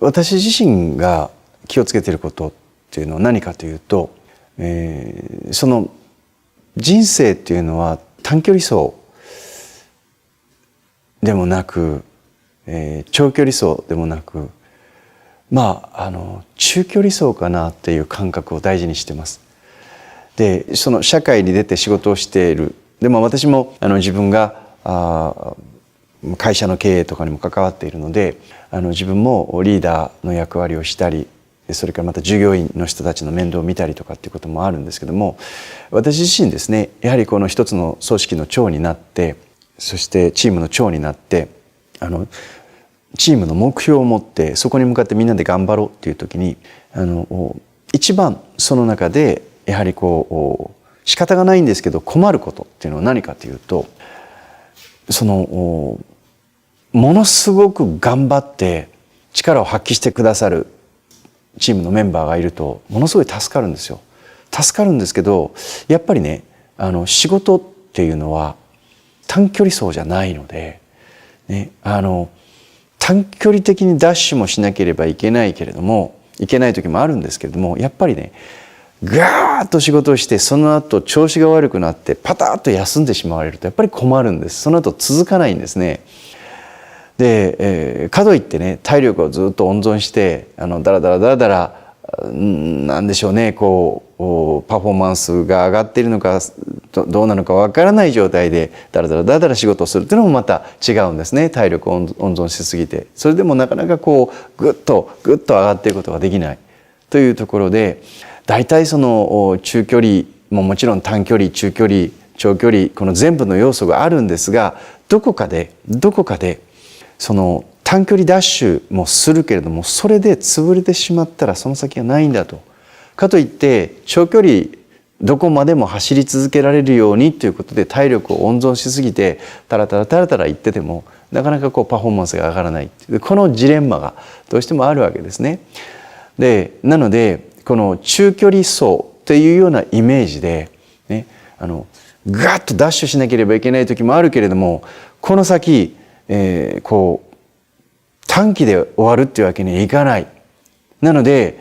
私自身が気をつけていることっていうのは何かというと、その人生っていうのは短距離走でもなく、長距離走でもなく、中距離走かなっていう感覚を大事にしてます。で、その社会に出て仕事をしている。でも私も自分が会社の経営とかにも関わっているので、自分もリーダーの役割をしたり、それからまた従業員の人たちの面倒を見たりとかっていうこともあるんですけども、私自身ですね、やはりこの一つの組織の長になって、そしてチームの長になって、チームの目標を持ってそこに向かってみんなで頑張ろうっていう時に、一番その中でやはり仕方がないんですけど困ることっていうのは何かというと、ものすごく頑張って力を発揮してくださるチームのメンバーがいるとものすごい助かるんですよ。助かるんですけど、やっぱりね、仕事っていうのは短距離走じゃないので、ね、短距離的にダッシュもしなければいけないけれども、いけない時もあるんですけれども、やっぱりね、ガーッと仕事をしてその後調子が悪くなってパタッと休んでしまわれるとやっぱり困るんです。その後続かないんですね。で、かといってね、体力をずっと温存してだらだらなんでしょうね、パフォーマンスが上がっているのかどうなのかわからない状態でだら仕事をするっていうのもまた違うんですね。体力を温存しすぎて、それでもなかなかぐっと上がっていくことができないというところで、大体その中距離ももちろん短距離、中距離、長距離、この全部の要素があるんですが、どこかでその短距離ダッシュもするけれども、それで潰れてしまったらその先がないんだと。かといって長距離どこまでも走り続けられるようにということで体力を温存しすぎてタラタラ言っててもなかなかパフォーマンスが上がらない。このジレンマがどうしてもあるわけですね。で、なのでこの中距離走っていうようなイメージで、ね、ガッとダッシュしなければいけない時もあるけれども、この先、短期で終わるっていうわけにはいかない。なので、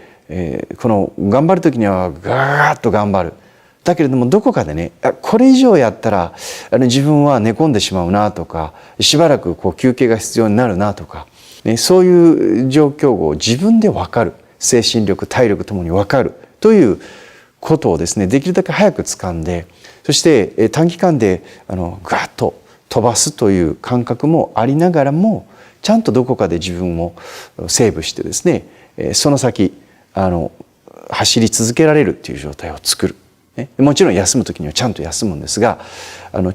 この頑張る時にはガーッと頑張る。だけれどもどこかでね、これ以上やったら自分は寝込んでしまうなとか、しばらく休憩が必要になるなとか、ね、そういう状況を自分で分かる。精神力、体力ともに分かるということをですね、できるだけ早く掴んで、そして短期間でガーッと飛ばすという感覚もありながらも、ちゃんとどこかで自分をセーブしてですね、その先走り続けられるという状態を作る。もちろん休む時にはちゃんと休むんですが、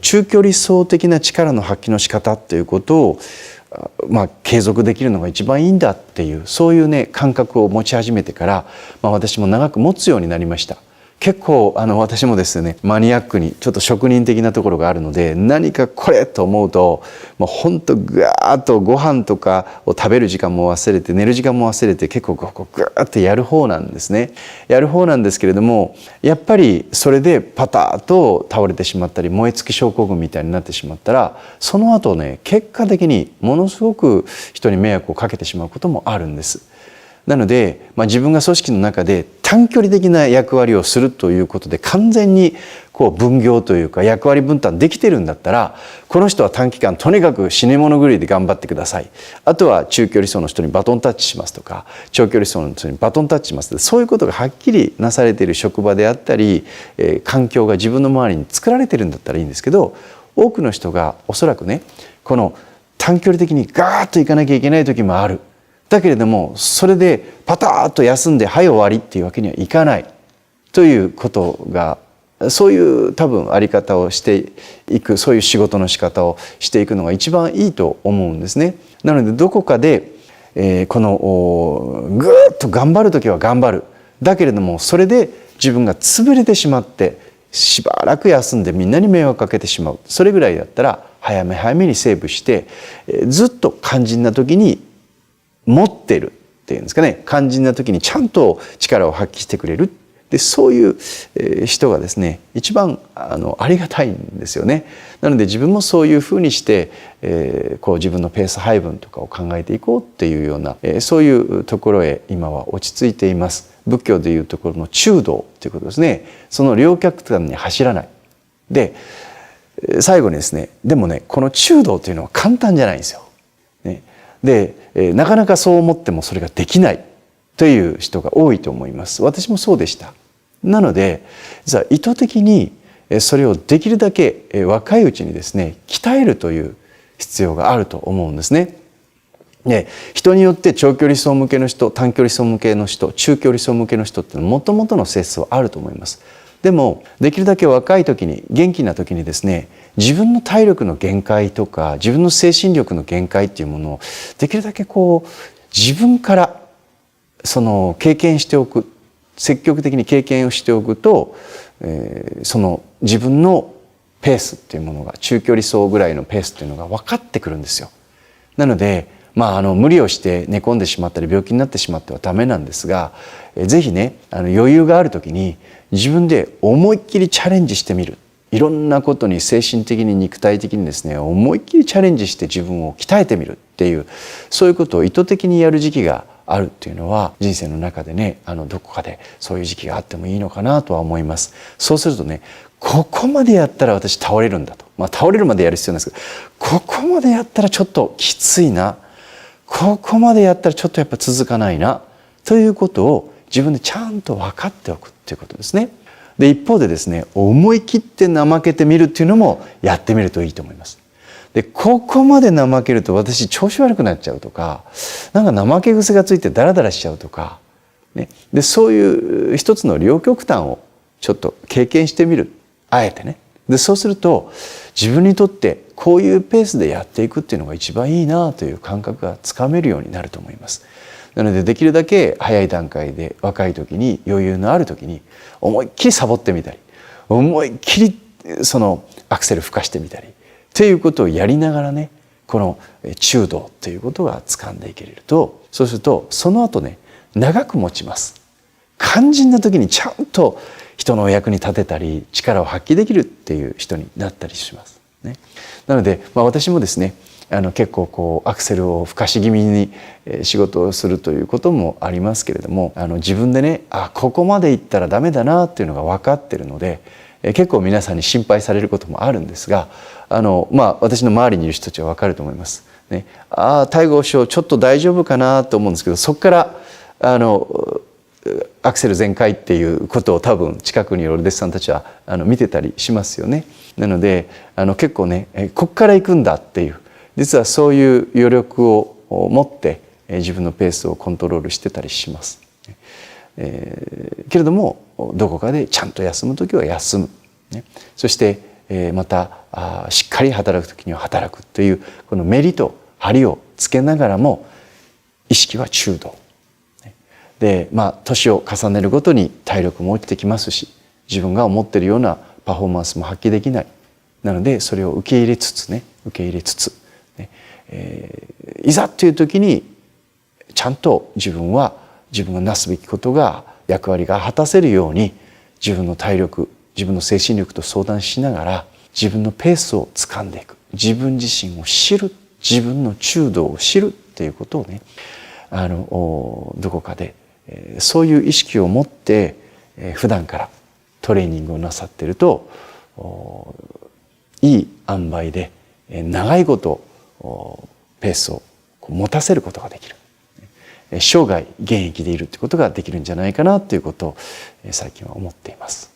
中距離走的な力の発揮の仕方ということを継続できるのが一番いいんだっていう、そういうね感覚を持ち始めてから、私も長く持つようになりました。結構私もですね、マニアックにちょっと職人的なところがあるので、何かこれと思うともうほんとガーッとご飯とかを食べる時間も忘れて寝る時間も忘れて結構ガーッとやる方なんですね。やる方なんですけれども、やっぱりそれでパタッと倒れてしまったり燃え尽き症候群みたいになってしまったら、その後ね結果的にものすごく人に迷惑をかけてしまうこともあるんです。なので、自分が組織の中で短距離的な役割をするということで完全に分業というか役割分担できてるんだったら、この人は短期間とにかく死に物狂いで頑張ってください、あとは中距離走の人にバトンタッチしますとか、長距離走の人にバトンタッチします、そういうことがはっきりなされている職場であったり、環境が自分の周りに作られてるんだったらいいんですけど、多くの人がおそらくね、この短距離的にガーッと行かなきゃいけない時もある。だけれどもそれでパタッと休んではい終わりっていうわけにはいかないということが、そういう多分あり方をしていく、そういう仕事の仕方をしていくのが一番いいと思うんですね。なのでどこかで、このぐーっと頑張る時は頑張る。だけれどもそれで自分が潰れてしまってしばらく休んでみんなに迷惑かけてしまう。それぐらいだったら早めにセーブして、ずっと肝心な時に持ってるっていうんですかね、肝心な時にちゃんと力を発揮してくれる。でそういう人がですね一番ありがたいんですよね。なので自分もそういうふうにしてこう自分のペース配分とかを考えていこうっていうようなそういうところへ今は落ち着いています。仏教でいうところの中道ということですね。その両極端に走らない。で最後にですねでもねこの中道というのは簡単じゃないんですよ。ね、でなかなかそう思ってもそれができないという人が多いと思います。私もそうでした。なので実は意図的にそれをできるだけ若いうちにですね鍛えるという必要があると思うんですね。で人によって長距離走向けの人、短距離走向けの人、中距離走向けの人ってもともとの性質はあると思います。でもできるだけ若い時に元気な時にですね自分の体力の限界とか自分の精神力の限界っていうものをできるだけこう自分からその経験しておく、積極的に経験をしておくと、その自分のペースっていうものが中距離走ぐらいのペースっていうのが分かってくるんですよ。なので無理をして寝込んでしまったり病気になってしまってはダメなんですが、ぜひね余裕がある時に自分で思いっきりチャレンジしてみる。いろんなことに精神的に肉体的にですね思いっきりチャレンジして自分を鍛えてみるっていうそういうことを意図的にやる時期があるっていうのは人生の中でねどこかでそういう時期があってもいいのかなとは思います。そうするとねここまでやったら私倒れるんだと、倒れるまでやる必要なんですけどここまでやったらちょっときついな、ここまでやったらちょっとやっぱ続かないなということを自分でちゃんと分かっておくっていうことですね。で一方でですね思い切って怠けてみるっていうのもやってみるといいと思います。でここまで怠けると私調子悪くなっちゃうとかなんか怠け癖がついてダラダラしちゃうとか、ね、でそういう一つの両極端をちょっと経験してみる、あえてね。でそうすると自分にとってこういうペースでやっていくっていうのが一番いいなという感覚がつかめるようになると思います。なのでできるだけ早い段階で若い時に余裕のある時に思いっきりサボってみたり思いっきりそのアクセル吹かしてみたりということをやりながらねこの中道ということが掴んでいけれると、そうするとその後ね長く持ちます。肝心な時にちゃんと人のお役に立てたり力を発揮できるっていう人になったりします、ね、なので、私もですね結構こうアクセルを吹かし気味に仕事をするということもありますけれども自分でねここまで行ったらダメだなっていうのが分かってるので結構皆さんに心配されることもあるんですが私の周りにいる人たちは分かると思います、ね、西郷師匠ちょっと大丈夫かなと思うんですけどそこからアクセル全開っていうことを多分近くにいるお弟子さんたちは見てたりしますよね。なので結構ねこっから行くんだっていう実はそういう余力を持って自分のペースをコントロールしてたりします。けれどもどこかでちゃんと休む時は休む、ね、そしてまたしっかり働く時には働くというこのメリと張りをつけながらも意識は中道で、年を重ねるごとに体力も落ちてきますし自分が思っているようなパフォーマンスも発揮できない。なのでそれを受け入れつつねいざという時にちゃんと自分がなすべきことが役割が果たせるように自分の体力自分の精神力と相談しながら自分のペースをつかんでいく、自分自身を知る、自分の中道を知るっていうことをねどこかでそういう意識を持って普段からトレーニングをなさっているといい塩梅で長いことペースを持たせることができる、生涯現役でいるということができるんじゃないかなということを最近は思っています。